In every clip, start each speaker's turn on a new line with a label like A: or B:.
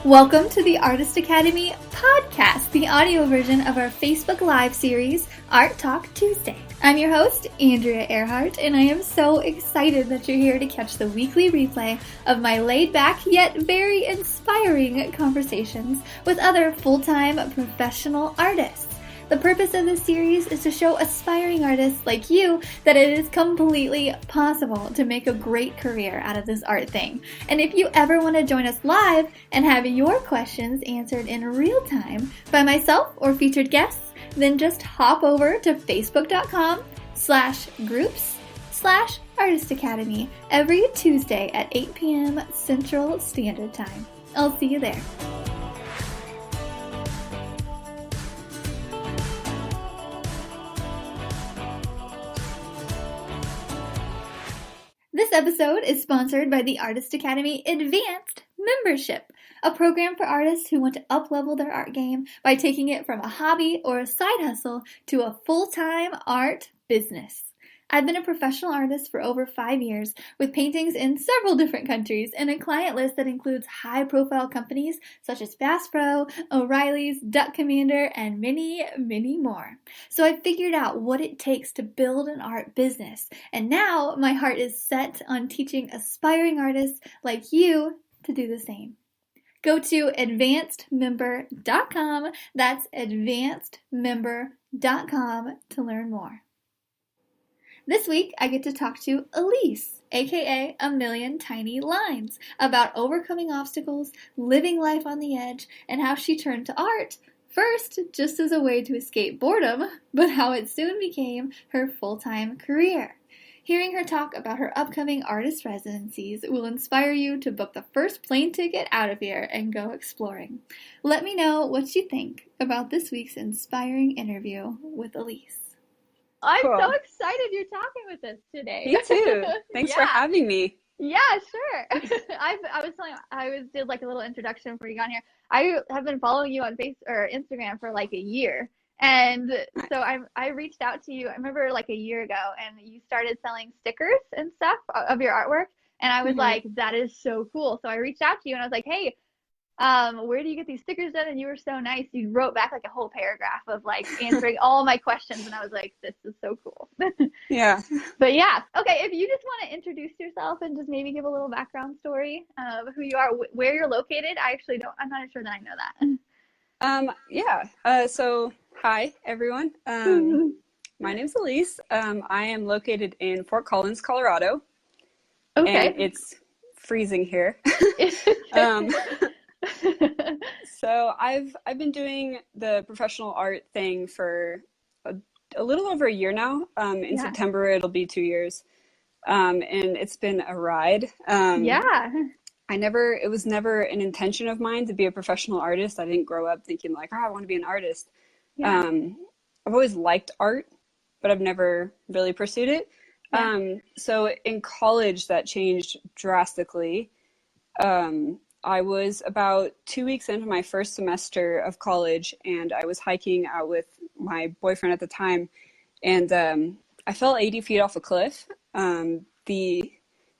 A: Welcome to the Artist Academy podcast, the audio version of our Facebook Live series, Art Talk Tuesday. I'm your host, Andrea Earhart, and I am so excited that you're here to catch the weekly replay of my laid-back yet very inspiring conversations with other full-time professional artists. The purpose of this series is to show aspiring artists like you that it is completely possible to make a great career out of this art thing. And if you ever want to join us live and have your questions answered in real time by myself or featured guests, then just hop over to facebook.com/groups/Artist Academy every Tuesday at 8 p.m. Central Standard Time. I'll see you there. This episode is sponsored by the Artist Academy Advanced Membership, a program for artists who want to up-level their art game by taking it from a hobby or a side hustle to a full-time art business. I've been a professional artist for over 5 years with paintings in several different countries and a client list that includes high-profile companies such as Bass Pro, O'Reilly's, Duck Commander, and many, many more. So I figured out what it takes to build an art business, and now my heart is set on teaching aspiring artists like you to do the same. Go to advancedmember.com, that's advancedmember.com to learn more. This week, I get to talk to Alyse, aka A Million Tiny Lines, about overcoming obstacles, living life on the edge, and how she turned to art, first just as a way to escape boredom, but how it soon became her full-time career. Hearing her talk about her upcoming artist residencies will inspire you to book the first plane ticket out of here and go exploring. Let me know what you think about this week's inspiring interview with Alyse. I'm so excited you're talking with us today.
B: Me too. Thanks for having me.
A: Yeah, sure. I did like a little introduction before you got here. I have been following you on Facebook or Instagram for like a year. And so I reached out to you, I remember like a year ago, and you started selling stickers and stuff of your artwork. And I was like, that is so cool. So I reached out to you and I was like, hey, where do you get these stickers done? And you were so nice. You wrote back like a whole paragraph of like answering all my questions. And I was like, this is so cool.
B: Yeah.
A: But yeah. Okay. If you just want to introduce yourself and just maybe give a little background story of who you are, where you're located. I'm not sure that I know
B: that. So hi everyone. My name's Alyse. I am located in Fort Collins, Colorado.
A: Okay.
B: And it's freezing here. So I've been doing the professional art thing for a little over a year now. In September it'll be 2 years, and it's been a ride. It was never an intention of mine to be a professional artist. I didn't grow up thinking like, I want to be an artist. I've always liked art, but I've never really pursued it. So in college that changed drastically. I was about 2 weeks into my first semester of college, and I was hiking out with my boyfriend at the time, and I fell 80 feet off a cliff. The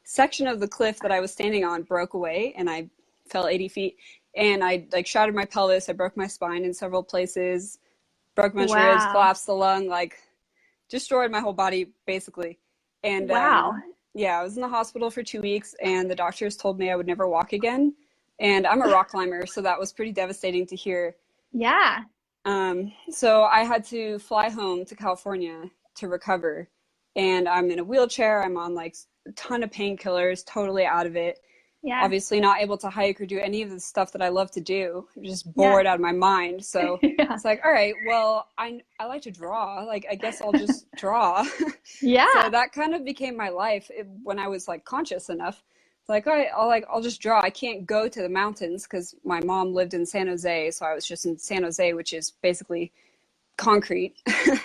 B: section of the cliff that I was standing on broke away, and I fell 80 feet, and I like shattered my pelvis. I broke my spine in several places, broke my ribs, collapsed the lung, like destroyed my whole body basically. And I was in the hospital for 2 weeks, and the doctors told me I would never walk again. And I'm a rock climber, so that was pretty devastating to hear.
A: Yeah.
B: So I had to fly home to California to recover. And I'm in a wheelchair. I'm on like a ton of painkillers, totally out of it.
A: Yeah.
B: Obviously not able to hike or do any of the stuff that I love to do. I'm just bored out of my mind. So it's like, all right, well, I like to draw. Like, I guess I'll just draw.
A: Yeah.
B: So that kind of became my life when I was like conscious enough. Like, all right, I'll just draw. I can't go to the mountains because my mom lived in San Jose. So I was just in San Jose, which is basically concrete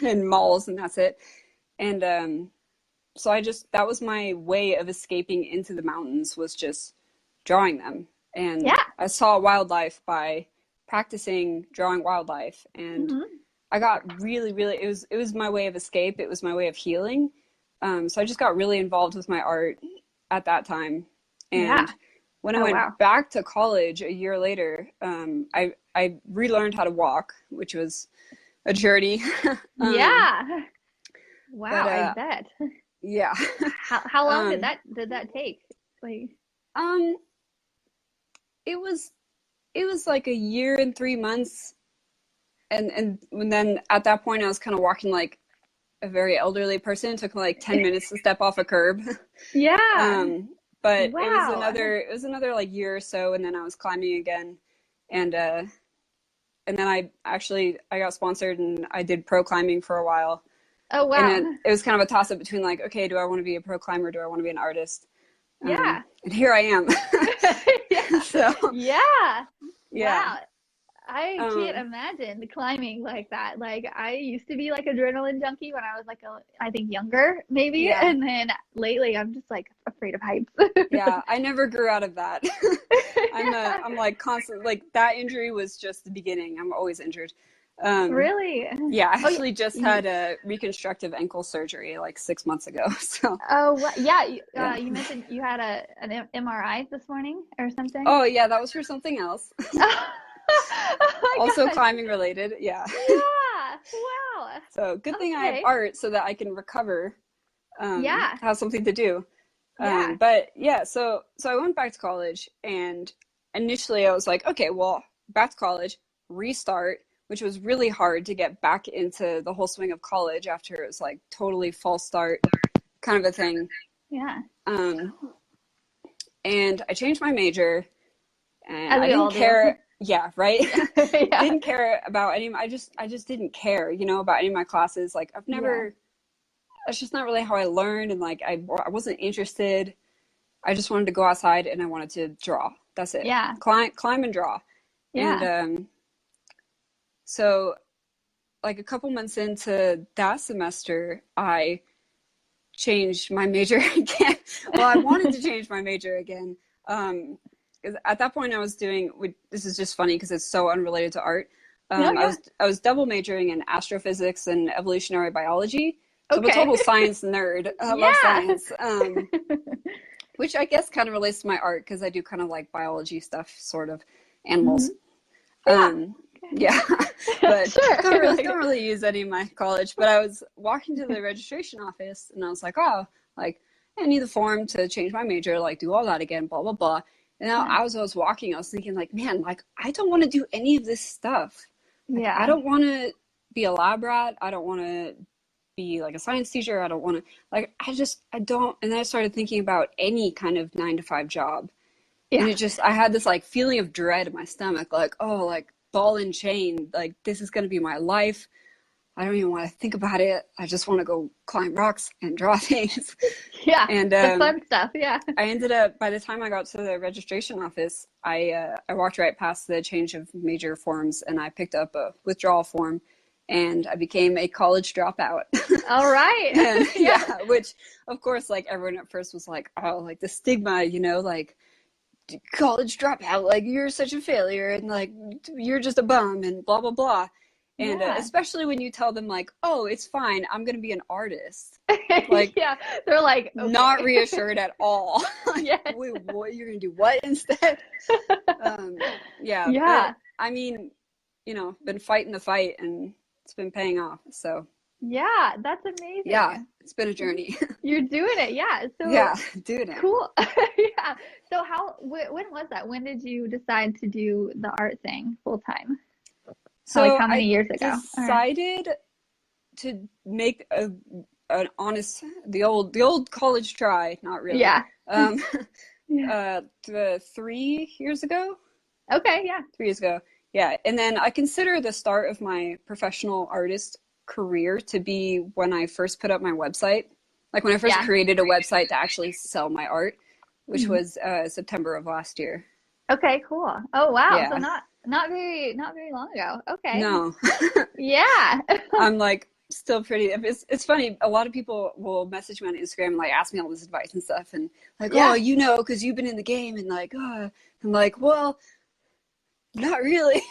B: and malls, and that's it. And so that was my way of escaping into the mountains, was just drawing them. And I saw wildlife by practicing drawing wildlife. And I got really, really, it was my way of escape. It was my way of healing. So I just got really involved with my art at that time. And When I
A: Oh,
B: went
A: wow.
B: back to college a year later, I relearned how to walk, which was a journey.
A: Yeah.
B: But
A: Wow, I bet.
B: yeah.
A: How long did
B: um,
A: that take? Like,
B: um, it was like a year and 3 months, and then at that point I was kind of walking like a very elderly person. It took me like 10 minutes to step off a curb.
A: yeah.
B: Um, but
A: Wow.
B: it was another like year or so, and then I was climbing again, and then I got sponsored and I did pro climbing for a while,
A: Oh,
B: and
A: wow.
B: it was kind of a toss up between like, okay, do I want to be a pro climber? Do I want to be an artist?
A: Yeah.
B: And here I am.
A: Yeah.
B: So
A: Yeah.
B: yeah.
A: Wow. I can't
B: Um,
A: imagine climbing like that. Like I used to be like adrenaline junkie when I was like I think younger maybe,
B: yeah.
A: and then lately I'm just like afraid of heights.
B: Yeah, I never grew out of that.
A: Yeah.
B: I'm like constant, like that injury was just the beginning. I'm always injured. Um,
A: Really?
B: yeah, I
A: Oh,
B: actually just had a reconstructive ankle surgery like 6 months ago. So
A: oh, what? Yeah.
B: yeah.
A: You mentioned you had an MRI this morning or something.
B: Oh yeah, that was for something else.
A: Oh my
B: Also
A: gosh.
B: climbing related. Yeah.
A: Yeah. Wow.
B: So good thing I have
A: Okay.
B: art so that I can recover,
A: Yeah.
B: have something to do.
A: Yeah.
B: But yeah, so I went back to college, and initially I was like, okay, well, back to college, restart, which was really hard to get back into the whole swing of college after it was like totally false start kind of a thing.
A: Yeah.
B: Um, and I changed my major, and
A: As
B: I
A: we
B: didn't
A: all do.
B: care. Yeah, right.
A: Yeah.
B: Didn't care about any. I just didn't care, about any of my classes. Like I've
A: Yeah.
B: never. That's just not really how I learned, and like I wasn't interested. I just wanted to go outside and I wanted to draw. That's it.
A: Yeah.
B: Climb and draw. And
A: Yeah.
B: so like a couple months into that semester, I changed my major again. Well, I wanted to change my major again. 'Cause at that point I was doing, this is just funny because it's so unrelated to art.
A: No, yeah.
B: I was double majoring in astrophysics and evolutionary biology. So I'm a
A: Okay.
B: total science nerd. I love
A: Yeah.
B: science. Which I guess kind of relates to my art because I do kind of like biology stuff, sort of animals.
A: Mhm. Yeah.
B: Yeah, but
A: Sure.
B: don't really use any in my college. But I was walking to the registration office and I was like, oh, like I need the form to change my major, like do all that again, blah blah blah. And now
A: Yeah.
B: as I was walking, I was thinking like, man, like I don't want to do any of this stuff. Like I
A: Yeah.
B: don't want to be a lab rat. I don't want to be like a science teacher. I don't want to like I don't. And then I started thinking about any kind of 9 to 5 job, and
A: Yeah.
B: I had this like feeling of dread in my stomach, like, oh, like ball and chain, like this is going to be my life. I don't even want to think about it. I just want to go climb rocks and draw things.
A: Yeah.
B: And
A: The fun stuff. Yeah.
B: I ended up, by the time I got to the registration office, I walked right past the change of major forms and I picked up a withdrawal form and I became a college dropout.
A: All right.
B: And,
A: Yeah.
B: yeah, which of course, like everyone at first was like, oh, like the stigma, like college dropout, like you're such a failure and like you're just a bum and blah blah blah. And
A: Yeah.
B: especially when you tell them like, oh, it's fine, I'm gonna be an artist, like
A: Yeah. They're like, okay.
B: not reassured at all. Like,
A: Yes.
B: wait, what, you're gonna do what instead? Yeah,
A: Yeah.
B: but I mean, been fighting the fight and it's been paying off. So
A: Yeah. That's amazing.
B: yeah, it's been a journey.
A: You're doing it. Yeah. So
B: Yeah, doing it.
A: cool. Yeah. So when was that? When did you decide to do the art thing full time?
B: So
A: Like how many years ago? Or-
B: decided to make an honest, the old college try, not really.
A: Yeah.
B: Um,
A: Yeah.
B: 3 years ago.
A: Okay. Yeah.
B: 3 years ago. Yeah, and then I consider the start of my professional artist career to be when I first put up my website. Like when I first
A: Yeah.
B: created a website to actually sell my art, which
A: Mhm.
B: was September of last year.
A: Okay. Cool. Oh wow.
B: Yeah.
A: So not very long ago. Okay.
B: No.
A: Yeah.
B: I'm like still pretty. It's funny. A lot of people will message me on Instagram and like ask me all this advice and stuff, and like,
A: Yeah.
B: oh, because you've been in the game, and like, oh, I'm like, well, not really.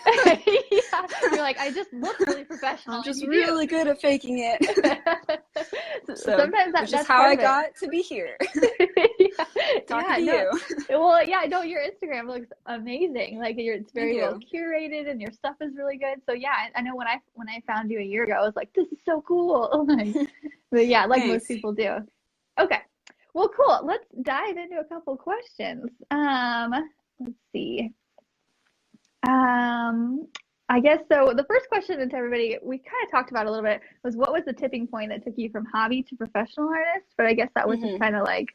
A: Yeah. You're like, I just look really professional.
B: I'm
A: and
B: just
A: you
B: really good at faking it.
A: do.
B: So,
A: Sometimes
B: which is
A: that's
B: how
A: part
B: I
A: of it.
B: got to be here
A: Yeah.
B: talking to
A: no.
B: you.
A: Well, yeah, no, your Instagram looks amazing. Like it's
B: Thank
A: very well
B: you.
A: curated and your stuff is really good. So yeah, I know when I found you a year ago, I was like, this is so cool. Like, but yeah, like most
B: Thanks.
A: people do. Okay. Well, cool. Let's dive into a couple questions. Let's see. Um, I guess so. The first question to everybody, we kind of talked about a little bit, was what was the tipping point that took you from hobby to professional artist? But I guess that was just
B: Hmm.
A: kind of like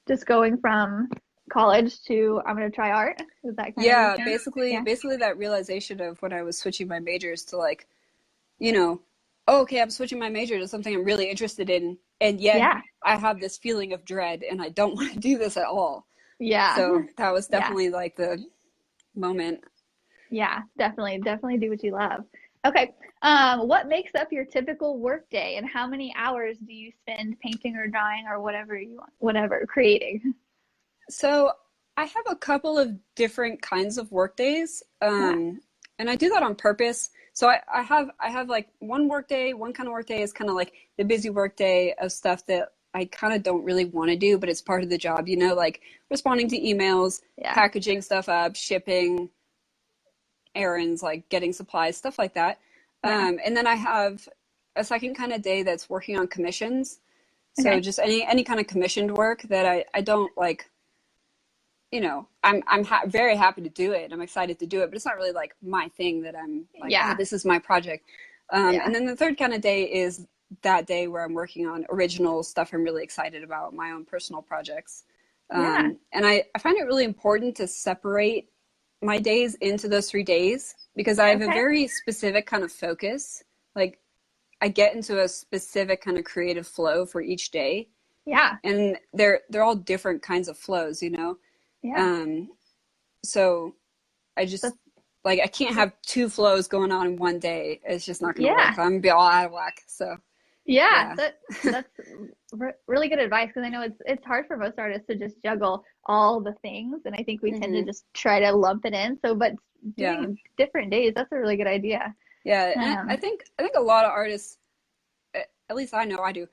A: just going from college to I'm gonna try art. Was that kind of your
B: Yeah,
A: thing? Yeah.
B: basically that realization of when I was switching my majors to like, you know, oh, okay, I'm switching my major to something I'm really interested in, and yet
A: Yeah.
B: I have this feeling of dread and I don't want to do this at all.
A: Yeah.
B: So that was
A: Yeah.
B: definitely like the moment.
A: Yeah. Definitely. Definitely do what you love. Okay. What makes up your typical work day and how many hours do you spend painting or drawing or whatever you want, whatever, creating?
B: So I have a couple of different kinds of work days,
A: Yeah.
B: and I do that on purpose. So I have like one work day, one kind of work day is kind of like the busy work day of stuff that I kind of don't really want to do, but it's part of the job, like responding to emails,
A: Yeah.
B: packaging stuff up, shipping, errands, like getting supplies, stuff like that.
A: Yeah.
B: And then I have a second kind of day that's working on commissions. So
A: Okay.
B: just any kind of commissioned work that I don't like, I'm very happy to do it. I'm excited to do it, but it's not really like my thing that I'm like, oh,
A: Yeah.
B: this is my project.
A: Yeah.
B: And then the third kind of day is that day where I'm working on original stuff I'm really excited about, my own personal projects.
A: Yeah.
B: And I find it really important to separate my days into those 3 days because I have a
A: Okay.
B: very specific kind of focus. Like I get into a specific kind of creative flow for each day,
A: Yeah.
B: and they're all different kinds of flows.
A: Yeah.
B: Um, so I just
A: That's,
B: like I can't have two flows going on in one day. It's just not going to work.
A: yeah.
B: I'm gonna be all out of whack. So
A: Yeah.
B: yeah.
A: That's really good advice because I know it's hard for most artists to just juggle all the things, and I think we tend to
B: Hmm.
A: just try to lump it in. So, but
B: Yeah.
A: doing different days, that's a really good idea.
B: Yeah. And
A: Um,
B: I think a lot of artists, at least I know I do.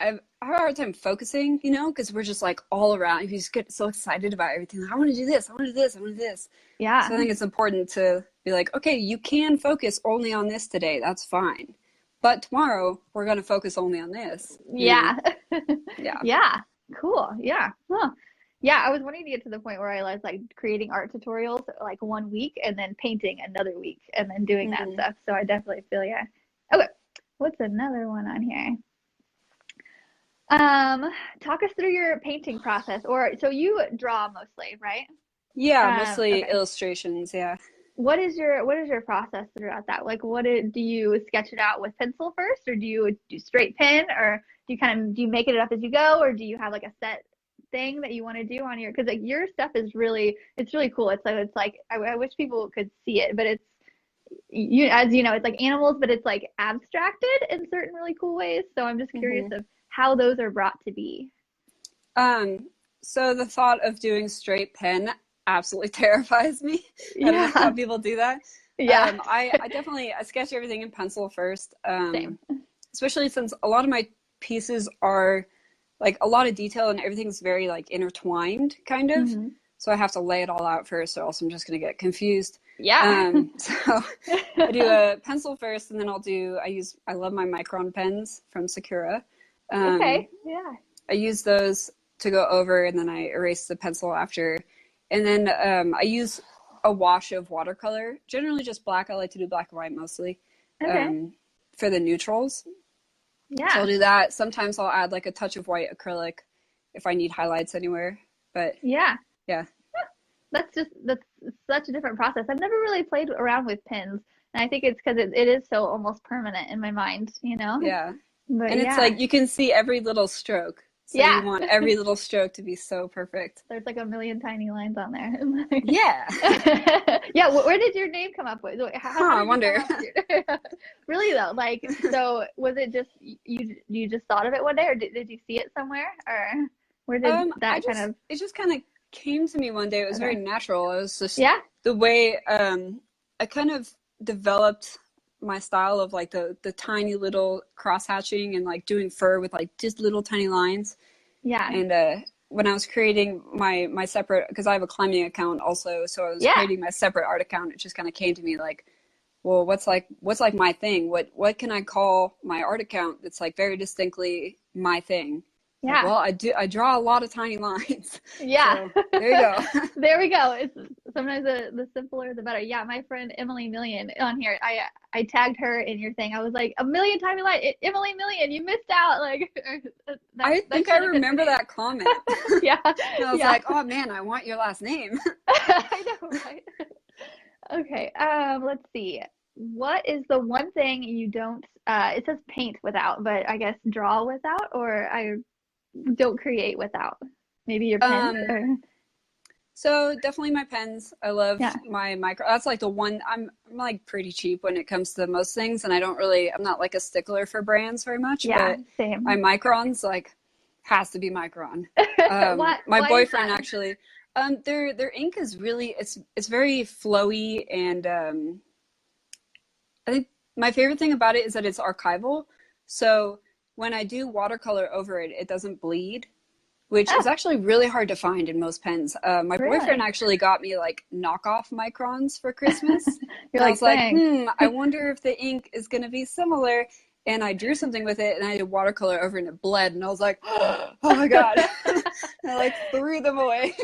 B: I have a hard time focusing, because we're just like all around. You just get so excited about everything. Like, I want to do this. I want to do this. I want to do this.
A: yeah.
B: So I think it's important to be like, okay, you can focus only on this today. That's fine. But tomorrow we're going to focus only on this.
A: Yeah.
B: Yeah.
A: Yeah. Cool. Yeah. Huh. Yeah, I was wanting to get to the point where I was like creating art tutorials like one week and then painting another week and then doing that
B: Hmm.
A: stuff. So I definitely feel yeah. Okay. What's another one on here? Talk us through your painting process or so you draw mostly, right?
B: Yeah, mostly
A: Okay.
B: illustrations. Yeah.
A: What is your process throughout that? Like do you sketch it out with pencil first or do you do straight pen or do you make it up as you go or do you have like a set thing that you want to do on your because like your stuff is really cool. It's like I wish people could see it, but it's you as you know, it's like animals, but it's like abstracted in certain really cool ways. So I'm just curious
B: Hmm.
A: of how those are brought to be.
B: Um, so the thought of doing straight pen absolutely terrifies me. I don't know how
A: Yeah.
B: people do that.
A: Yeah.
B: I definitely I sketch everything in pencil first,
A: Same.
B: especially since a lot of my pieces are like a lot of detail and everything's very like intertwined, kind of.
A: Hmm.
B: So I have to lay it all out first, or else I'm just gonna get confused.
A: Yeah.
B: So I do a pencil first, and then I love my Micron pens from Sakura. Um,
A: Okay. Yeah.
B: I use those to go over, and then I erase the pencil after. And then I use a wash of watercolor, generally just black. I like to do black and white mostly
A: Okay.
B: um, for the neutrals. So I'll
A: Yeah.
B: do that. Sometimes I'll add like a touch of white acrylic if I need highlights anywhere. But
A: Yeah.
B: yeah,
A: That's such a different process. I've never really played around with pins, and I think it's because it is so almost permanent in my mind, you know?
B: yeah.
A: But
B: And it's
A: yeah,
B: like you can see every little stroke. So you
A: yeah.
B: want every little stroke to be so perfect.
A: There's like a million tiny lines on there.
B: Yeah.
A: Yeah, where did your name come up with? How
B: I
A: did you come
B: wonder.
A: up with your Really though, like so was it just you just thought of it one day or did you see it somewhere or where did that kind of
B: It just kind of came to me one day. It was very
A: okay.
B: natural. It was just
A: Yeah.
B: the way I kind of developed my style of like the tiny little cross hatching and like doing fur with like just little tiny lines.
A: Yeah.
B: And when I was creating my separate, because I have a climbing account also, so I was creating my separate art account. It just kind of came to me like, well, what's like my thing? What can I call my art account that's like very distinctly my thing?
A: Yeah.
B: Like, well, I draw a lot of tiny lines.
A: Yeah.
B: So, there you go.
A: There we go. It's sometimes the simpler the better. Yeah, my friend Emily Million on here. I tagged her in your thing. I was like, 1,000,000 tiny lines. Emily Million, you missed out. Like
B: I think I remember that comment.
A: Yeah.
B: And I was like, oh man, I want your last name.
A: I know, right? Okay. Let's see. What is the one thing you don't it says paint without, but I guess draw without, or I don't create without? Maybe your pen or...
B: So definitely my pens. I love my micro. That's like the one. I'm like pretty cheap when it comes to most things, and I'm not like a stickler for brands very much.
A: Yeah,
B: but
A: same.
B: my Microns has to be Micron. My boyfriend actually. Their ink is really it's very flowy, and I think my favorite thing about it is that it's archival. So when I do watercolor over it, it doesn't bleed, which is actually really hard to find in most pens. My boyfriend actually got me like knockoff Microns for Christmas.
A: You're
B: I was like, I wonder if the ink is going to be similar. And I drew something with it, and I did watercolor over, and it bled. And I was like, oh my God. I like threw them away.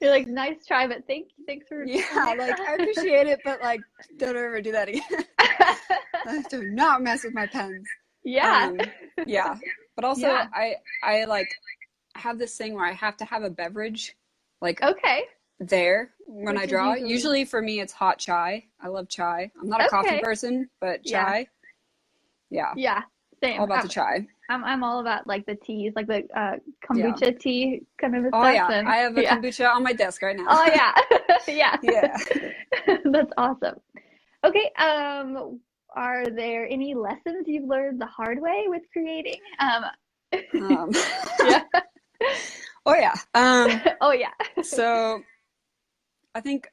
A: You're like, nice try, but thanks for...
B: Yeah, like I appreciate it, but like don't ever do that again. Do not mess with my pens.
A: Yeah.
B: Yeah. But also I like have this thing where I have to have a beverage like there when I draw. Usually for me it's hot chai. I love chai. I'm not a coffee person, but chai. Yeah.
A: Yeah. Same.
B: All about the chai.
A: I'm all about like the teas, like the kombucha tea kind of stuff.
B: Oh yeah. And, I have a kombucha on my desk right now.
A: Oh yeah. Yeah.
B: Yeah.
A: That's awesome. Okay. Are there any lessons you've learned the hard way with creating?
B: Yeah. Oh yeah.
A: Oh yeah.
B: So I think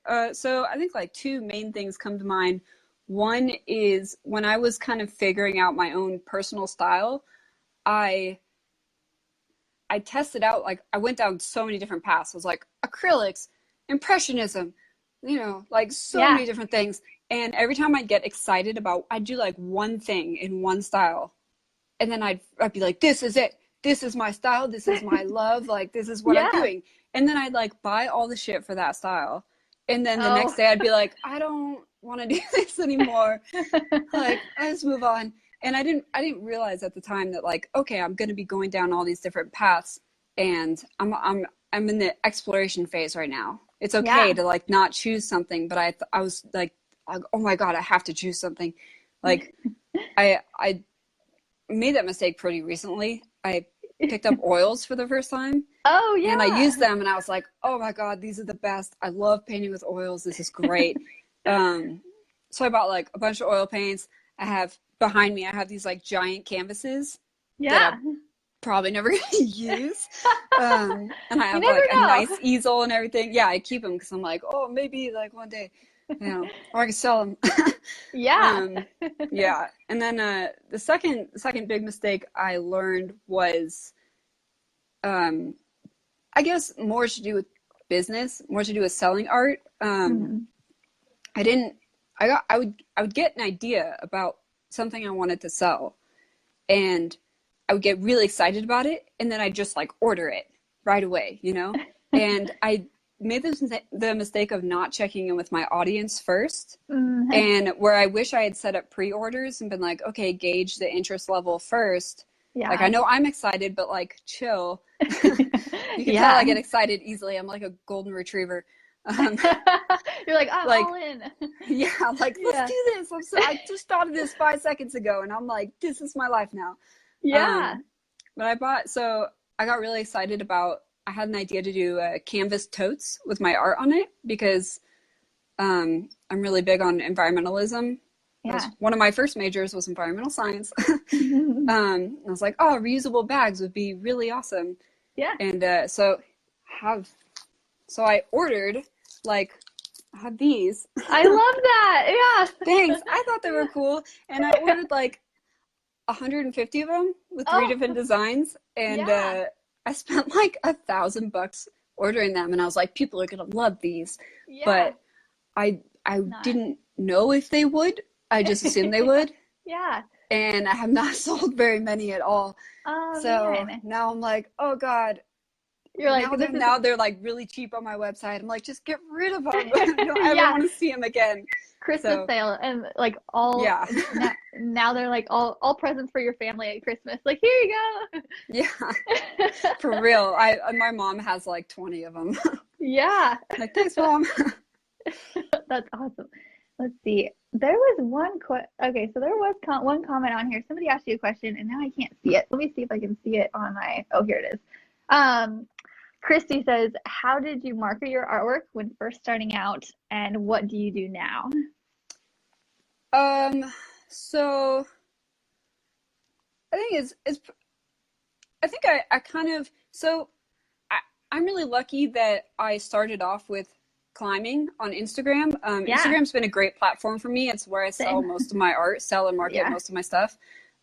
B: like two main things come to mind. One is when I was kind of figuring out my own personal style, I tested out, like I went down so many different paths. I was like acrylics, impressionism, like so many different things. And every time I'd get excited I'd do like one thing in one style. And then I'd be like, this is it. This is my style. This is my love. Like, this is what I'm doing. And then I'd like buy all the shit for that style. And then the next day I'd be like, I don't want to do this anymore. Like, I just move on. And I didn't realize at the time that like, okay, I'm going to be going down all these different paths, and I'm in the exploration phase right now. It's okay to like not choose something, but I was like, oh my God, I have to choose something. Like I made that mistake pretty recently. I picked up oils for the first time.
A: Oh yeah.
B: And I used them, and I was like, oh my God, these are the best. I love painting with oils. This is great. So I bought like a bunch of oil paints. Behind me, I have these like giant canvases that I'm probably never going to use. And I have like a nice easel and everything. Yeah, I keep them because I'm like, oh, maybe like one day, or I can sell them. Yeah. And then the second big mistake I learned was, I guess more to do with business, more to do with selling art. I would get an idea about something I wanted to sell, and I would get really excited about it, and then I'd just like order it right away, and I made the mistake of not checking in with my audience first, and where I wish I had set up pre-orders and been like, okay, gauge the interest level first. Like, I know I'm excited, but like, chill. You can tell I get excited easily. I'm like a golden retriever.
A: You're like, I'm all in.
B: Yeah, like, let's do this. I just thought of this 5 seconds ago, and I'm like, this is my life now. Yeah. But I got really excited I had an idea to do canvas totes with my art on it, because I'm really big on environmentalism. Yeah. One of my first majors was environmental science. I was like, oh, reusable bags would be really awesome. Yeah. And so I ordered, like, I have these.
A: I love that. Yeah.
B: Thanks. I thought they were cool. And I ordered like 150 of them with 3 different designs. And I spent like $1,000 ordering them, and I was like, people are gonna love these.
A: Yeah.
B: But I didn't know if they would. I just assumed they would.
A: Yeah.
B: And I have not sold very many at all.
A: Oh,
B: So
A: man.
B: now I'm like, oh God.
A: You're like,
B: now they're like really cheap on my website. I'm like, just get rid of them. I don't ever
A: Yeah.
B: want to see them again.
A: Christmas sale, and like all
B: Yeah.
A: now they're like all presents for your family at Christmas. Like, here you go.
B: Yeah. For real. My mom has like 20 of them.
A: Yeah.
B: Like, thanks, Mom.
A: That's awesome. Let's see. There was okay, so there was one comment on here. Somebody asked you a question, and now I can't see it. Let me see if I can see it on my. Oh, here it is. Christy says, "How did you market your artwork when first starting out, and what do you do now?"
B: So I think I think I kind of, so I'm really lucky that I started off with climbing on Instagram.
A: Yeah.
B: Instagram's been a great platform for me. It's where I sell most of my art, sell and market most of my stuff.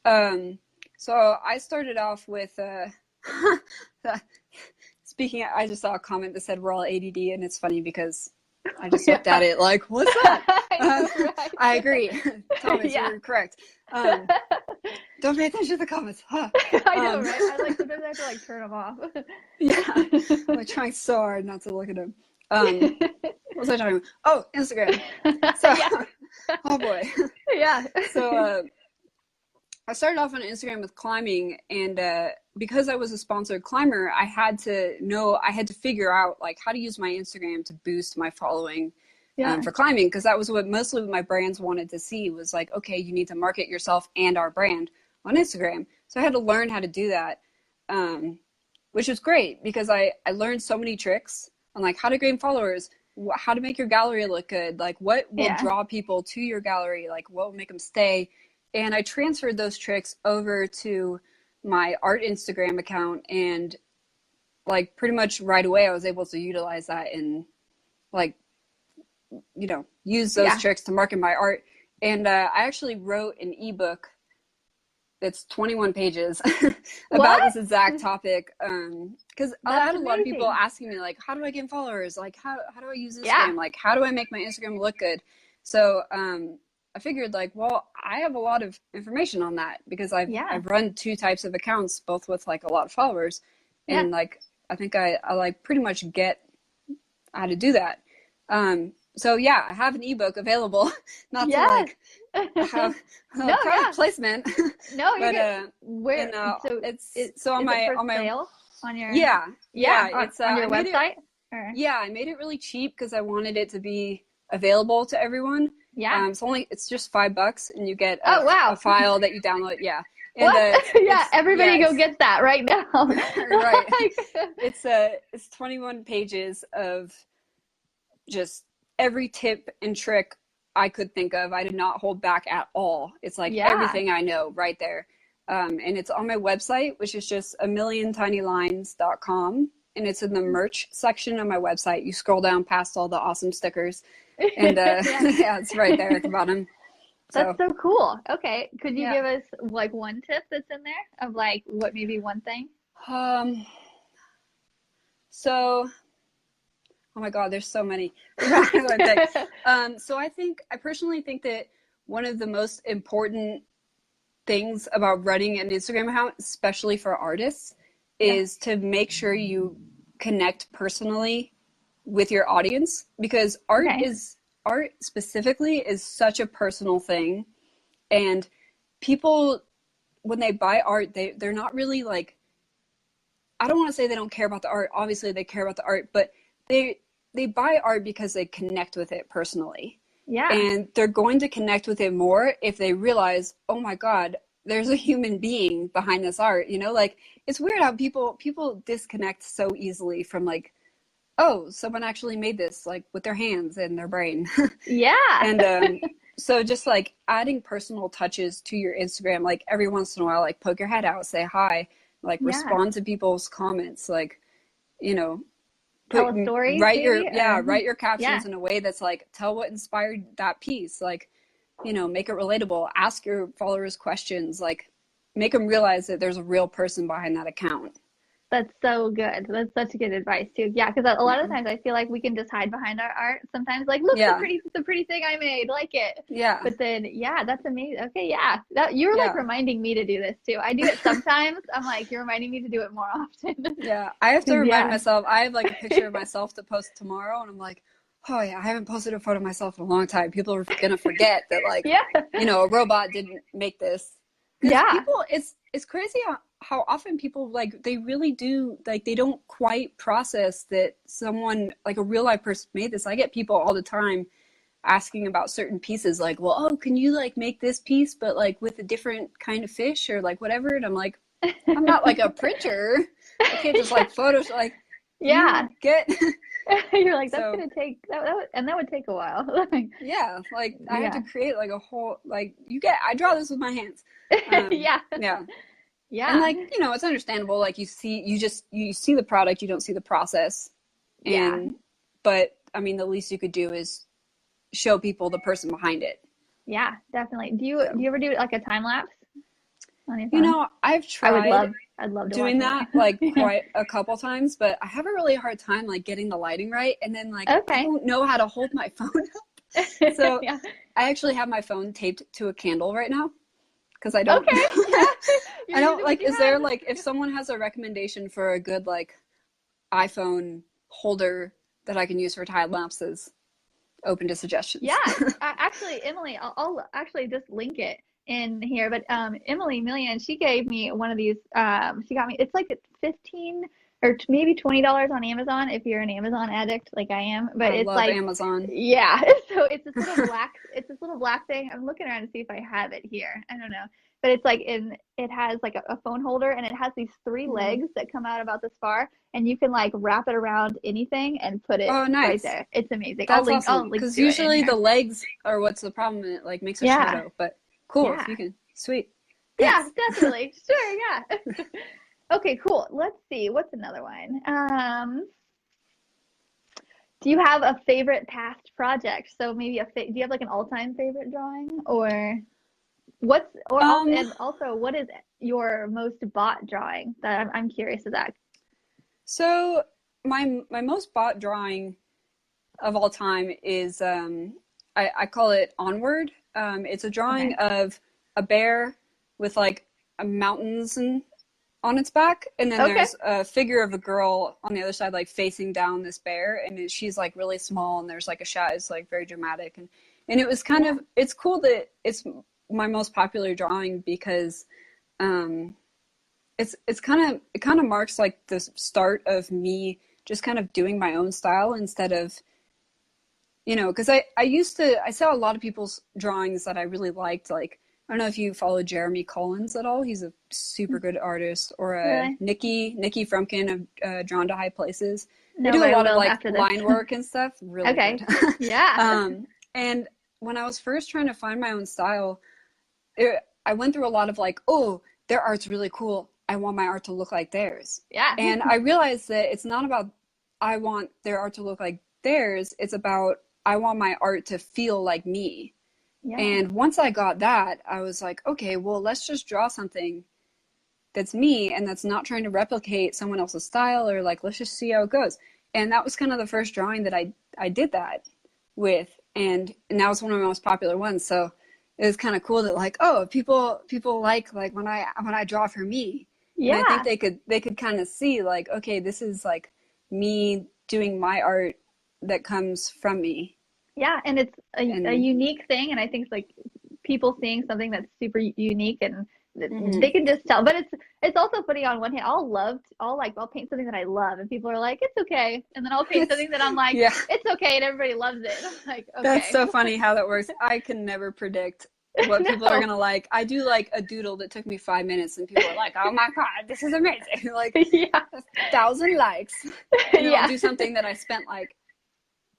B: So I started off with, speaking, I just saw a comment that said we're all ADD, and it's funny because I just looked at it like, what's that?
A: Right.
B: I agree. Thomas, you're correct. Don't pay attention to the comments. Huh.
A: I know, right? I like sometimes I have to like turn them off.
B: Yeah. I'm like trying so hard not to look at them. What was I talking about? Oh, Instagram. So, oh boy.
A: Yeah.
B: So I started off on Instagram with climbing, and because I was a sponsored climber, I had to figure out like how to use my Instagram to boost my following for climbing, because that was what mostly my brands wanted to see, was like, okay, you need to market yourself and our brand on Instagram. So I had to learn how to do that, which was great because I learned so many tricks on like how to gain followers, how to make your gallery look good, like what will draw people to your gallery, like what will make them stay. And I transferred those tricks over to my art Instagram account, and like pretty much right away I was able to utilize that and like, you know, use those tricks to market my art. And I actually wrote an ebook that's 21 pages about this exact topic, because I had a lot of people asking me like, how do I gain followers, like how do I use Instagram, like how do I make my Instagram look good? So I figured like, well, I have a lot of information on that because I've run 2 types of accounts, both with like a lot of followers, and like I think I like pretty much get how to do that. So yeah, I have an ebook available, not to like have product placement.
A: No, you're
B: but,
A: good. Where?
B: So on my
A: sale on your
B: it's
A: on your website.
B: I made it really cheap because I wanted it to be available to everyone.
A: Yeah.
B: It's just $5, and you get
A: a
B: file that you download. Yeah.
A: And everybody go get that right now.
B: Right. It's 21 pages of just every tip and trick I could think of. I did not hold back at all. It's like everything I know right there. And it's on my website, which is just amilliontinylines.com. And it's in the merch section of my website. You scroll down past all the awesome stickers. And it's right there at the bottom.
A: That's so cool. Okay. Could you give us like one tip that's in there of like what maybe one thing?
B: So, oh my God, there's so many. So I personally think that one of the most important things about running an Instagram account, especially for artists, is to make sure you connect personally with your audience, because art specifically is such a personal thing. And people, when they buy art, they're not really like, I don't want to say they don't care about the art. Obviously they care about the art, but they buy art because they connect with it personally. Yeah. And they're going to connect with it more if they realize, oh my God, there's a human being behind this art. You know, like it's weird how people disconnect so easily from like, oh, someone actually made this like with their hands and their brain. Yeah. And so just like adding personal touches to your Instagram, like every once in a while, like poke your head out, say hi, like respond to people's comments, like, you know,
A: tell a story,
B: write your captions in a way that's like, tell what inspired that piece, like, you know, make it relatable, ask your followers questions, like make them realize that there's a real person behind that account.
A: That's so good. That's such good advice too. Yeah, because a lot of
B: Yeah.
A: times I feel like we can just hide behind our art. Sometimes like, look,
B: Yeah.
A: the pretty thing I made, like it.
B: Yeah.
A: But then, yeah, that's amazing. Okay, yeah, that you're like
B: Yeah.
A: reminding me to do this too. I do it sometimes. I'm like, you're reminding me to do it more often.
B: Yeah. I have to
A: 'Cause,
B: remind
A: yeah,
B: myself. I have like a picture of myself to post tomorrow, and I'm like, oh yeah, I haven't posted a photo of myself in a long time. People are gonna forget that like,
A: yeah,
B: a robot didn't make this. Because
A: yeah,
B: people, it's crazy how often people like they really do like they don't quite process that someone like a real life person made this. I get people all the time asking about certain pieces like, well, oh, can you like make this piece but like with a different kind of fish or like whatever? And I'm like, I'm not like a printer. I can't just like Photoshop. Like, do
A: yeah.
B: you get?
A: You're like, that's
B: So
A: gonna take that would take a while.
B: yeah, like I had
A: Yeah,
B: to create like a whole like I draw this with my hands.
A: yeah,
B: Yeah. And
A: yeah,
B: like, it's understandable. Like you see the product, you don't see the process.
A: yeah.
B: But I mean, the least you could do is show people the person behind it.
A: Yeah, definitely.
B: So,
A: Do you ever do like a time lapse on your phone?
B: I've
A: I would
B: tried
A: I'd love to
B: doing
A: watch
B: that
A: it.
B: like quite a couple times, but I have a really hard time like getting the lighting right. And then like, I
A: Okay.
B: don't know how to hold my phone up. So
A: Yeah.
B: I actually have my phone taped to a candle right now because I don't,
A: Okay. Yeah. You're
B: I don't
A: using what
B: like,
A: you
B: is there
A: have.
B: like, if someone has a recommendation for a good like iPhone holder that I can use for time lapses, open to suggestions.
A: Yeah. Actually, Emily, I'll actually just link it in here. But Emily Million, she gave me one of these. She got me. It's like 15 or maybe $20 on Amazon if you're an Amazon addict like I am. But
B: I
A: it's
B: love
A: like,
B: Amazon.
A: yeah. So it's this little black. It's this little black thing. I'm looking around to see if I have it here. I don't know. But it's like it has like a phone holder and it has these three
B: Mhm.
A: legs that come out about this far and you can like wrap it around anything and put it
B: Oh,
A: right
B: nice.
A: there. It's amazing.
B: That's
A: I'll
B: awesome.
A: link
B: Because
A: to it in
B: usually
A: here.
B: the legs are what's the problem, and it like makes a
A: Yeah.
B: shadow. But cool if
A: Yeah.
B: you can. Sweet.
A: Yeah,
B: Thanks.
A: definitely. Sure, yeah. Okay, cool. Let's see. What's another one? Do you have a favorite past project? So maybe do you have like an all-time favorite drawing or
B: Um,
A: and also what is your most bought drawing that I'm curious of that.
B: so my most bought drawing of all time is I call it Onward. It's a drawing
A: Okay.
B: of a bear with like mountains and on its back, and then
A: Okay.
B: there's a figure of a girl on the other side like facing down this bear, and she's like really small, and there's like a shot. It's like very dramatic, and it was kind
A: Yeah.
B: of it's cool that it's my most popular drawing because um it kind of marks like the start of me just kind of doing my own style instead of because I saw a lot of people's drawings that I really liked. Like, I don't know if you follow Jeremy Collins at all. He's a super good artist, or
A: Really?
B: Nikki Frumkin of Drawn to High Places. They
A: No,
B: do
A: but
B: a
A: I
B: lot of
A: will
B: like
A: after this.
B: line work and stuff. Really
A: Okay.
B: good.
A: Yeah.
B: And when I was first trying to find my own style, I went through a lot of like, oh, their art's really cool. I want my art to look like theirs.
A: Yeah.
B: And I realized that it's not about I want their art to look like theirs. It's about I want my art to feel like me.
A: Yeah.
B: And once I got that, I was like, okay, well, let's just draw something that's me and that's not trying to replicate someone else's style, or like, let's just see how it goes. And that was kind of the first drawing that I did that with. And that was one of my most popular ones. So it was kind of cool that like, oh, people like when I draw for me. And I think
A: Yeah.
B: they could kind of see like, okay, this is like me doing my art that comes from me.
A: Yeah, and it's a
B: And
A: unique thing, and I think it's like people seeing something that's super unique, and
B: mhm.
A: they can just tell. But it's also funny on one hand. I'll paint something that I love, and people are like, it's okay, and then I'll paint
B: It's
A: something that I'm like,
B: yeah,
A: it's okay, and everybody loves it. And I'm like,
B: that's
A: okay,
B: so funny how that works. I can never predict what people are
A: no,
B: gonna like. I do like a doodle that took me 5 minutes, and people are like, "Oh my God, this is amazing!" Like
A: yeah,
B: 1,000 likes. And then I'll
A: yeah,
B: do something that I spent like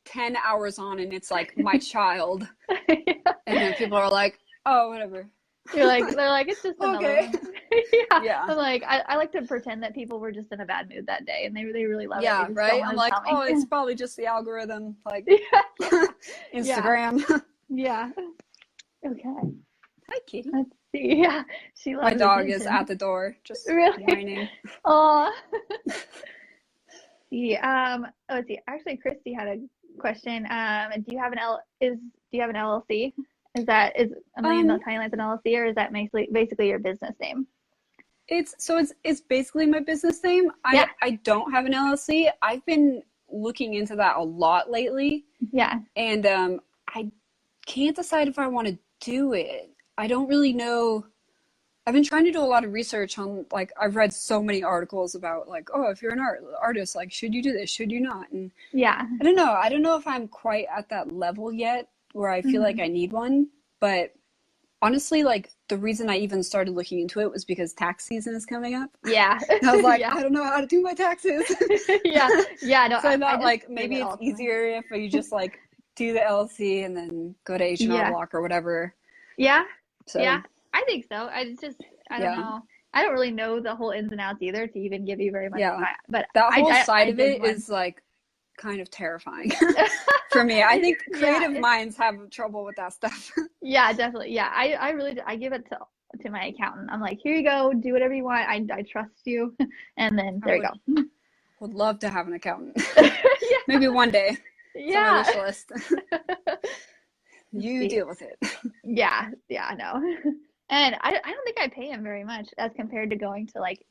B: 10 hours on, and it's like my child, and then people are like, "Oh, whatever."
A: they're like, it's just another
B: Okay.
A: one. Yeah,
B: Yeah.
A: I'm like, I like to pretend that people were just in a bad mood that day, and they really love it. They
B: Yeah,
A: just don't
B: right. I'm
A: want to
B: like,
A: tell
B: oh,
A: me.
B: it's probably just the algorithm, like
A: Yeah, yeah,
B: Instagram.
A: yeah. Okay.
B: Hi, Kitty.
A: That's Yeah, she
B: My
A: loves
B: dog is
A: attention.
B: at the door, just
A: Really?
B: whining.
A: Oh. See, let's see. Actually, Christy had a question. Do you have an do you have an LLC? Is A Million
B: Um,
A: Tiny Lights an LLC, or is that basically your business name?
B: it's basically my business name.
A: Yeah,
B: I don't have an LLC. I've been looking into that a lot lately,
A: yeah,
B: and I can't decide if I want to do it. I don't really know. I've been trying to do a lot of research on, like, I've read so many articles about, like, oh, if you're an artist, like, should you do this? Should you not? And
A: yeah.
B: I don't know. I don't know if I'm quite at that level yet where I feel like
A: Hmm.
B: I need one. But honestly, like, the reason I even started looking into it was because tax season is coming up.
A: Yeah,
B: And I was like,
A: yeah,
B: I don't know how to do my taxes.
A: yeah, yeah. No,
B: So I
A: I
B: thought,
A: just
B: like,
A: did
B: maybe
A: it
B: it's
A: all the time.
B: easier if you just, like, do the LLC and then go to H&R
A: Yeah,
B: Block or whatever.
A: yeah,
B: So,
A: yeah. I think so. I don't
B: yeah.
A: know. I don't really know the whole ins and outs either to even give you very much
B: Yeah.
A: advice. But
B: That whole
A: I
B: side of
A: did
B: it
A: one.
B: is, like, kind of terrifying for me. I think
A: Yeah,
B: creative minds have trouble with that stuff.
A: yeah, definitely. Yeah, I really I give it to my accountant. I'm like, here you go, do whatever you want. I trust you, and then
B: I
A: there you go.
B: would love to have an accountant.
A: Yeah,
B: Maybe one day. It's on my
A: yeah.
B: wish list.
A: Let's
B: You
A: see.
B: deal with it.
A: Yeah, yeah, I know. And I don't think I pay him very much as compared to going to like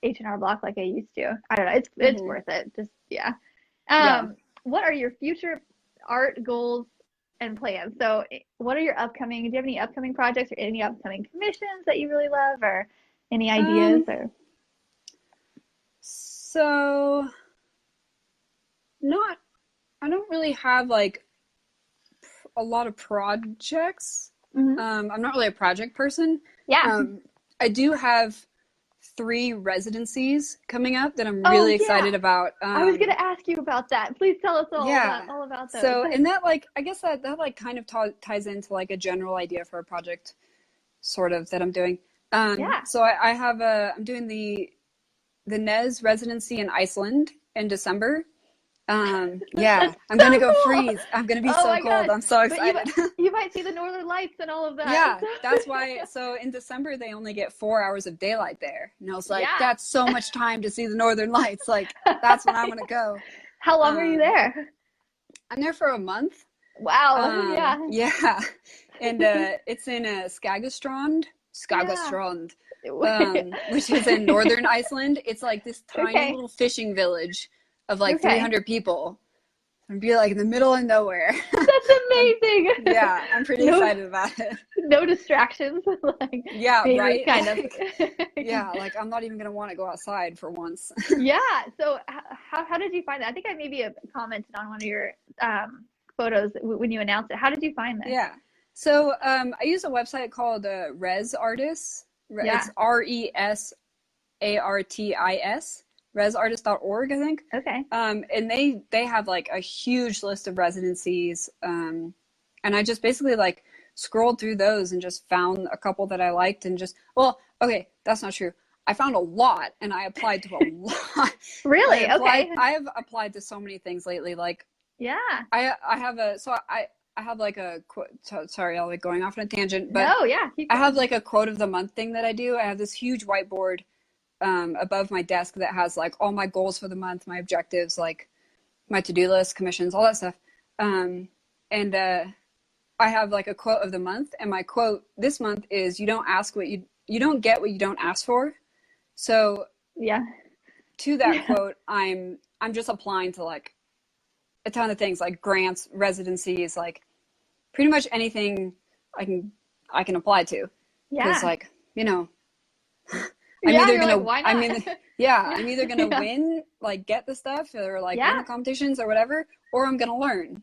A: H&R Block like I used to. I don't know. It's
B: Hmm.
A: worth it. Just yeah.
B: Yeah.
A: What are your future art goals and plans? So, what are your upcoming? Do you have any upcoming projects or any upcoming commissions that you really love, or any ideas?
B: Um,
A: Or
B: so not, I don't really have like a lot of projects.
A: hmm
B: I'm not really a project person.
A: yeah.
B: Um, I do have 3 residencies coming up that I'm
A: Oh
B: really
A: yeah.
B: excited about.
A: I was gonna ask you about that. Please tell us
B: Yeah.
A: all about those.
B: So, and that, like, I guess that like kind of ties into like a general idea for a project sort of that I'm doing.
A: Yeah.
B: So I'm doing the NES residency in Iceland in December. Yeah, I'm
A: So
B: gonna go
A: cool.
B: freeze. I'm gonna be
A: Oh
B: so
A: my
B: cold.
A: gosh.
B: I'm so
A: But
B: excited.
A: you might see the northern lights and all of that.
B: Yeah, that's why. So in December, they only get 4 hours of daylight there. And I was like,
A: Yeah.
B: that's so much time to see the northern lights. Like, that's when I'm gonna go.
A: How long were you
B: Um,
A: there?
B: I'm there for a month.
A: Wow. Yeah.
B: Yeah. And it's in
A: Yeah.
B: Skagastrand, which is in northern Iceland. It's like this tiny
A: Okay.
B: little fishing village of like
A: Okay.
B: 300 people. And be like in the middle of nowhere.
A: That's
B: I'm,
A: amazing.
B: yeah, I'm pretty
A: No,
B: excited about it.
A: no distractions. Like
B: Yeah,
A: maybe
B: right?
A: kind of.
B: Like, yeah, like I'm not even gonna want to go outside for once.
A: Yeah. So how did you find that? I think I maybe commented on one of your photos when you announced it. How did you find this?
B: Yeah. So I use a website called Res Artists.
A: Yeah.
B: It's RESARTIS, resartist.org, I think.
A: Okay.
B: And they have like a huge list of residencies. And I just basically like scrolled through those and just found a couple that I liked and just, well, okay, that's not true. I found a lot and I applied to a lot.
A: Really? Okay.
B: I have applied to so many things lately. Like
A: Yeah.
B: I have like a quote. Sorry, I'm like going off on a tangent, but
A: No, yeah, keep
B: I have
A: going.
B: like a quote of the month thing that I do. I have this huge whiteboard above my desk that has like all my goals for the month, my objectives, like my to-do list, commissions, all that stuff. And I have like a quote of the month, and my quote this month is, you don't get what you don't ask for." So
A: Yeah.
B: to that
A: Yeah.
B: quote, I'm just applying to like a ton of things, like grants, residencies, like pretty much anything I can apply to, because
A: Yeah.
B: like, you know,
A: Yeah, you're like, why
B: I'm
A: not?
B: either, yeah,
A: Yeah.
B: I'm either gonna
A: Yeah.
B: win, like get the stuff or like win
A: Yeah.
B: the competitions or whatever, or I'm gonna learn.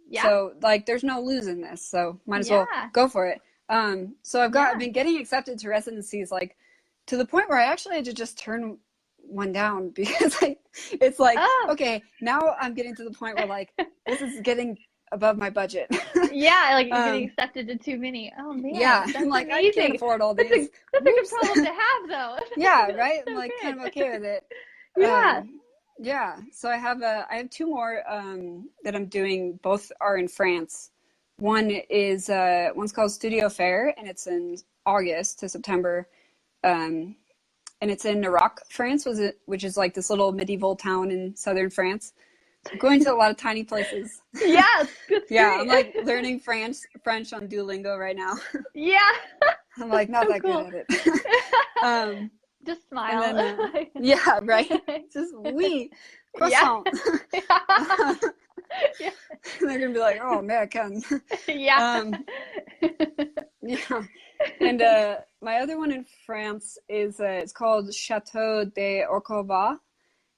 A: Yeah.
B: So like there's no losing this, so might as well
A: Yeah.
B: go for it. So I've
A: Yeah.
B: been getting accepted to residencies like to the point where I actually had to just turn one down because it's like,
A: Oh.
B: okay, now I'm getting to the point where like this is getting above my budget.
A: Yeah, like you're getting
B: um,
A: accepted to too many. Oh
B: yeah,
A: man,
B: I'm
A: that's
B: like, I can't
A: amazing.
B: afford all
A: That's
B: these.
A: a good
B: Whoops.
A: problem to have though.
B: Yeah, right. I'm
A: So
B: like kind of
A: good.
B: okay with it.
A: Yeah.
B: Yeah. So I have two more that I'm doing. Both are in France. one's called Studio Fair, and it's in August to September. And it's in Nerac, France, which is like this little medieval town in southern France. I'm going to a lot of tiny places.
A: Yeah, good.
B: Yeah, I'm like learning French on Duolingo right now.
A: Yeah.
B: I'm like not
A: So
B: that
A: cool.
B: good at it.
A: Just smile.
B: And then, yeah, right. Just oui, croissant.
A: Yeah. Yeah.
B: They're gonna be like, oh, American.
A: Yeah.
B: Yeah. And my other one in France is it's called Chateau de Orcova.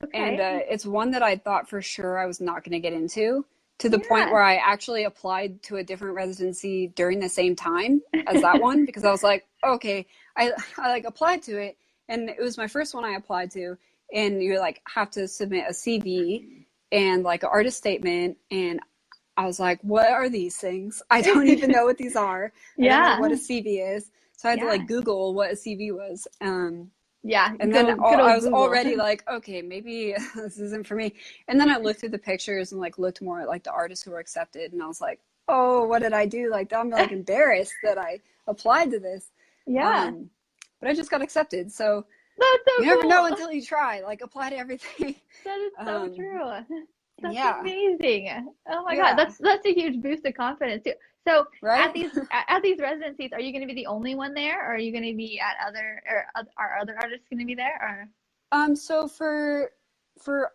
A: Okay.
B: And it's one that I thought for sure I was not going to get into, to the point where I actually applied to a different residency during the same time as that one, because I was like, okay, I like applied to it, and it was my first one I applied to, and you like have to submit a CV and like an artist statement, and I was like, what are these things? I don't even know what these are. I don't know what a CV is. So I had to like Google what a CV was.
A: Yeah.
B: And then I was already like, okay, maybe this isn't for me. And then I looked through the pictures and like looked more at like the artists who were accepted, and I was like, oh, what did I do? Like, I'm like embarrassed that I applied to this.
A: Yeah.
B: But I just got accepted. So
A: That's so
B: you never
A: cool.
B: know until you try. Like, apply to everything.
A: That is so true. That's
B: yeah.
A: amazing. Oh my
B: Yeah.
A: God, that's a huge boost of confidence too. So
B: Right?
A: at these residencies, are you going to be the only one there, or are you going to be at are other artists going to be there? Or
B: So for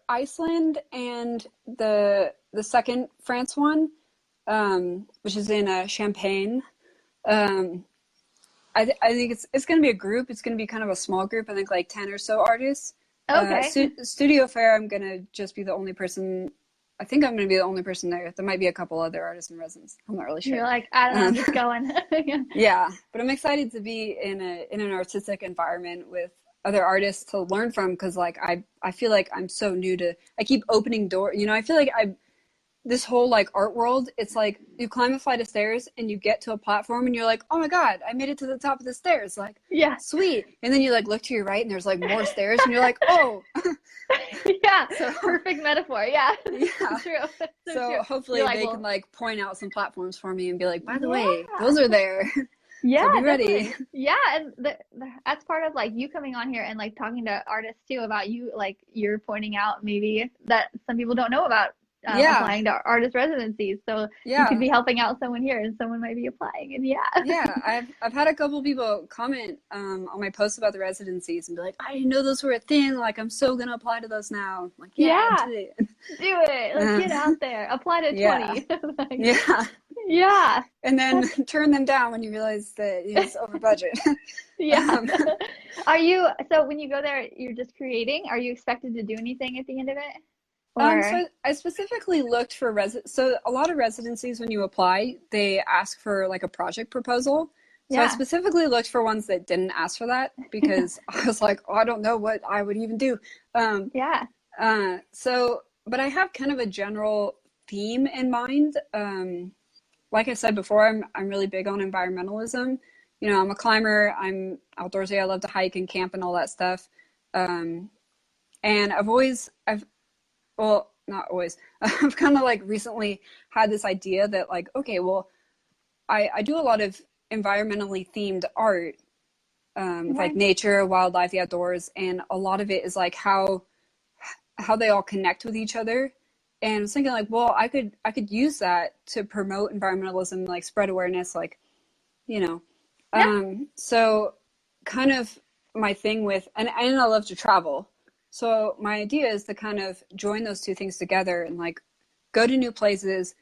B: Iceland and the second France one, which is in Champagne, I think it's going to be a group. It's going to be kind of a small group. I think like 10 or so artists.
A: Okay.
B: Studio Fair, I'm going to just be the only person. I think I'm going to be the only person there. There might be a couple other artists and residents. I'm not really sure.
A: You're like, I don't know, I'm just going. Yeah.
B: Yeah, but I'm excited to be in an artistic environment with other artists to learn from, because like I feel like I'm so new to. I keep opening doors. You know, I feel like this whole like art world, it's like you climb a flight of stairs and you get to a platform and you're like, oh my God, I made it to the top of the stairs. Like,
A: Yeah.
B: sweet. And then you like look to your right and there's like more stairs and you're like, oh.
A: Yeah.
B: So,
A: Perfect metaphor. Yeah.
B: Yeah.
A: True.
B: So
A: true.
B: hopefully
A: You're like,
B: they
A: well,
B: can like point out some platforms for me and be like, by the way,
A: Yeah.
B: those are there.
A: Yeah,
B: So be ready.
A: definitely. Yeah, and that's part of like you coming on here and like talking to artists too about you, like you're pointing out maybe that some people don't know about
B: Yeah.
A: applying to artist residencies. So you
B: Yeah.
A: could be helping out someone here, and someone might be applying. And yeah.
B: Yeah, I've had a couple people comment on my posts about the residencies and be like, I didn't know those were a thing. Like, I'm so gonna apply to those now. I'm like, yeah,
A: Yeah.
B: do it.
A: Do it. Let's get out there. Apply to
B: Yeah.
A: 20. Like,
B: Yeah.
A: yeah.
B: And then turn them down when you realize that it's over budget.
A: Yeah. So when you go there, you're just creating? Are you expected to do anything at the end of it? Or
B: So I specifically looked for so a lot of residencies, when you apply, they ask for like a project proposal. So I
A: Yeah.
B: specifically looked for ones that didn't ask for that, because I was like, oh, I don't know what I would even do.
A: Yeah.
B: But I have kind of a general theme in mind. Like I said before, I'm really big on environmentalism. You know, I'm a climber, I'm outdoorsy, I love to hike and camp and all that stuff. And well, not always. I've kind of like recently had this idea that like, okay, well, I do a lot of environmentally themed art, with like nature, wildlife, the outdoors, and a lot of it is like how they all connect with each other. And I was thinking like, well, I could use that to promote environmentalism, like spread awareness, like, you know. So kind of my thing with, and I love to travel. So my idea is to kind of join those two things together and like go to new places,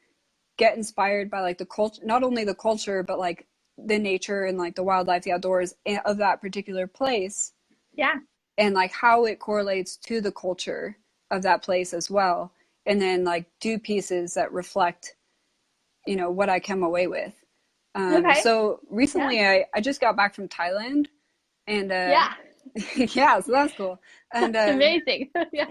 B: get inspired by like the culture, not only the culture, but like the nature and like the wildlife, the outdoors of that particular place.
A: Yeah.
B: And like how it correlates to the culture of that place as well. And then like do pieces that reflect, you know, what I come away with. So recently I just got back from Thailand, and yeah, so that's cool. And
A: That's amazing. Yeah.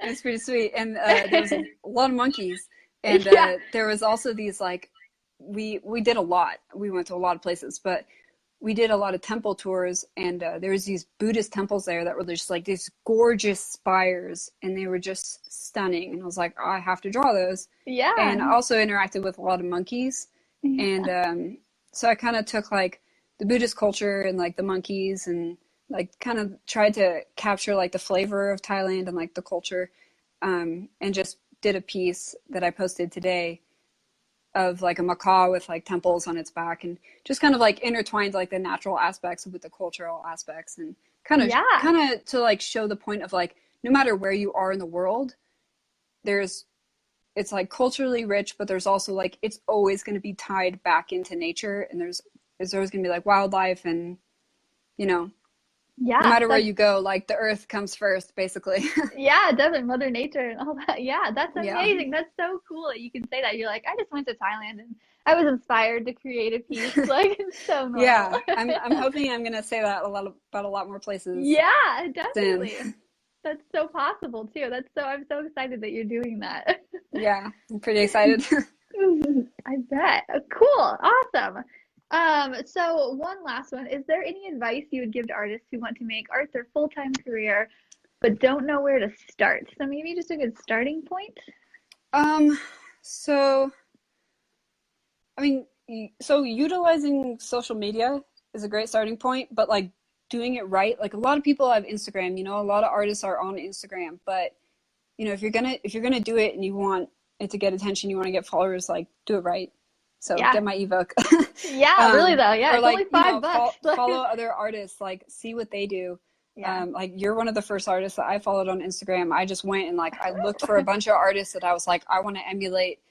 B: It's pretty sweet. And there was a lot of monkeys, and there was also these like we did a lot. We went to a lot of places, but we did a lot of temple tours, and there was these Buddhist temples there that were just like these gorgeous spires, and they were just stunning. And I was like, oh, I have to draw those.
A: Yeah.
B: And I also interacted with a lot of monkeys. And so I kind of took like the Buddhist culture and like the monkeys, and like kind of tried to capture like the flavor of Thailand and like the culture, and just did a piece that I posted today of like a macaw with like temples on its back, and just kind of like intertwined like the natural aspects with the cultural aspects, and kind of to like show the point of like, no matter where you are in the world, it's like culturally rich, but there's also like, it's always going to be tied back into nature, and there's always going to be like wildlife, and no matter where you go, like the earth comes first, basically.
A: Yeah, definitely Mother Nature and all that. Yeah, that's amazing. That's so cool that you can say that. You're like, I just went to Thailand and I was inspired to create a piece. Like, it's so normal.
B: Yeah, I'm hoping I'm gonna say that about a lot more places.
A: Yeah, definitely. That's so possible too. I'm so excited that you're doing that.
B: Yeah, I'm pretty excited.
A: I bet. Cool. Awesome. So one last one. Is there any advice you would give to artists who want to make art their full-time career, but don't know where to start? So maybe just a good starting point?
B: So utilizing social media is a great starting point, but like doing it right. Like a lot of people have Instagram, a lot of artists are on Instagram, but if you're gonna do it and you want it to get attention, you want to get followers, like do it right. So get my ebook.
A: Yeah, really though. Yeah,
B: or
A: it's only $5.
B: Follow other artists, like see what they do. Yeah. Like you're one of the first artists that I followed on Instagram. I just went and like I looked for a bunch of artists that I was like, I want to emulate.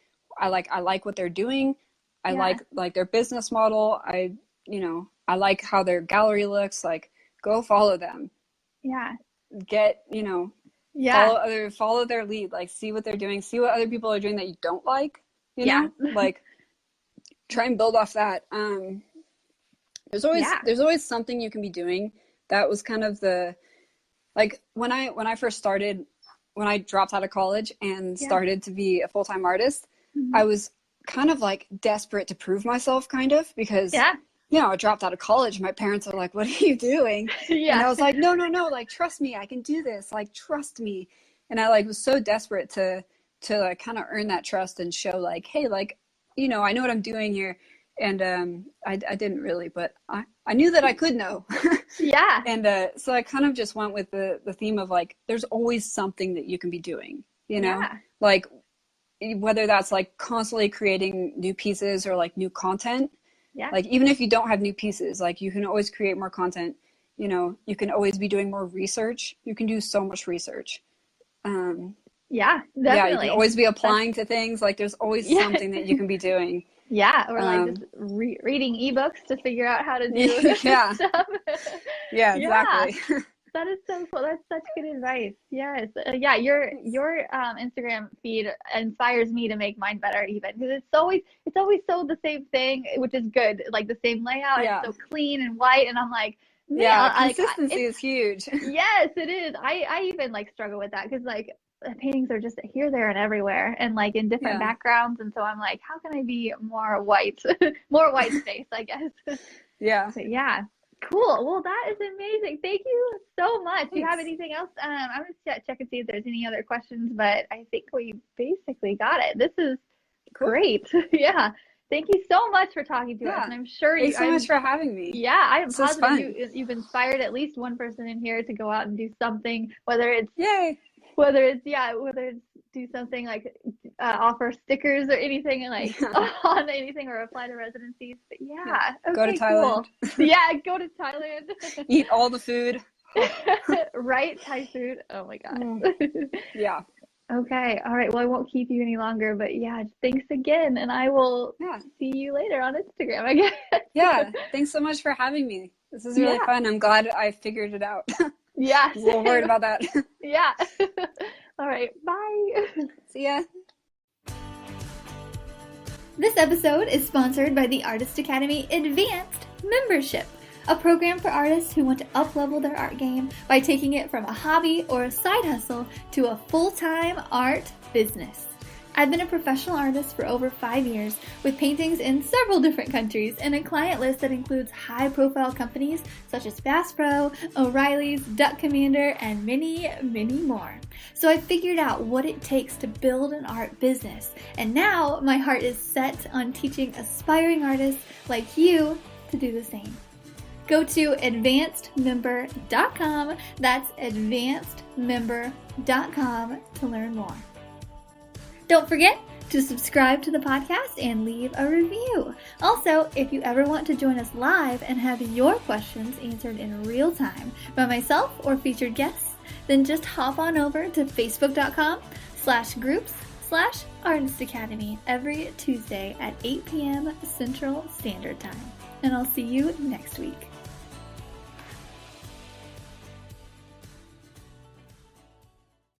B: I like what they're doing. I like their business model. I like how their gallery looks. Like, go follow them.
A: Yeah.
B: Follow their lead. Like, see what they're doing. See what other people are doing that you don't like. You know, like try and build off that. There's always something you can be doing. That was kind of like when I first started, when I dropped out of college and started to be a full-time artist, I was kind of like desperate to prove myself, kind of, because I dropped out of college. My parents are like, what are you doing? And I was like, no, like, trust me, I can do this. Like, trust me. And I like was so desperate to like kind of earn that trust and show like, hey, like, I know what I'm doing here. And I didn't really, but I knew that I could know. And so I kind of just went with the theme of like, there's always something that you can be doing, like whether that's like constantly creating new pieces or like new content. Like even if you don't have new pieces, like you can always create more content. You can always be doing more research. You can do so much research.
A: Definitely.
B: You can always be applying to things. Like there's always something that you can be doing.
A: Or like just reading ebooks to figure out how to do stuff.
B: Exactly.
A: That is so cool. That's such good advice. Yes. Your Instagram feed inspires me to make mine better, even because it's always so the same thing, which is good. Like the same layout, and it's so clean and white, and I'm like,
B: consistency is huge.
A: Yes, it is. I even like struggle with that because like paintings are just here, there, and everywhere, and like in different backgrounds, and so I'm like, how can I be more white, more white space, I guess. Cool. Well, that is amazing. Thank you so much. Thanks. Do you have anything else? I'm going to check and see if there's any other questions, but I think we basically got it. This is great. Thank you so much for talking to us. And I'm sure
B: Thanks so much for having me.
A: I am positive you've inspired at least one person in here to go out and do something, whether it's do something like offer stickers or anything like on anything, or apply to residencies. But
B: go to Thailand.
A: Cool. Go to Thailand.
B: Eat all the food.
A: Right, Thai food. Oh my god. Okay. All right. Well, I won't keep you any longer, but thanks again, and I will see you later on Instagram, I guess.
B: Thanks so much for having me. This is really fun. I'm glad I figured it out.
A: Yeah.
B: A little worried about that.
A: All right. Bye.
B: See ya.
A: This episode is sponsored by the Artist Academy Advanced Membership, a program for artists who want to up-level their art game by taking it from a hobby or a side hustle to a full-time art business. I've been a professional artist for over 5 years with paintings in several different countries and a client list that includes high-profile companies such as Bass Pro, O'Reilly's, Duck Commander, and many, many more. So I figured out what it takes to build an art business, and now my heart is set on teaching aspiring artists like you to do the same. Go to advancedmember.com, that's advancedmember.com to learn more. Don't forget to subscribe to the podcast and leave a review. Also, if you ever want to join us live and have your questions answered in real time by myself or featured guests, then just hop on over to facebook.com/groups/Artist Academy every Tuesday at 8 p.m. Central Standard Time. And I'll see you next week.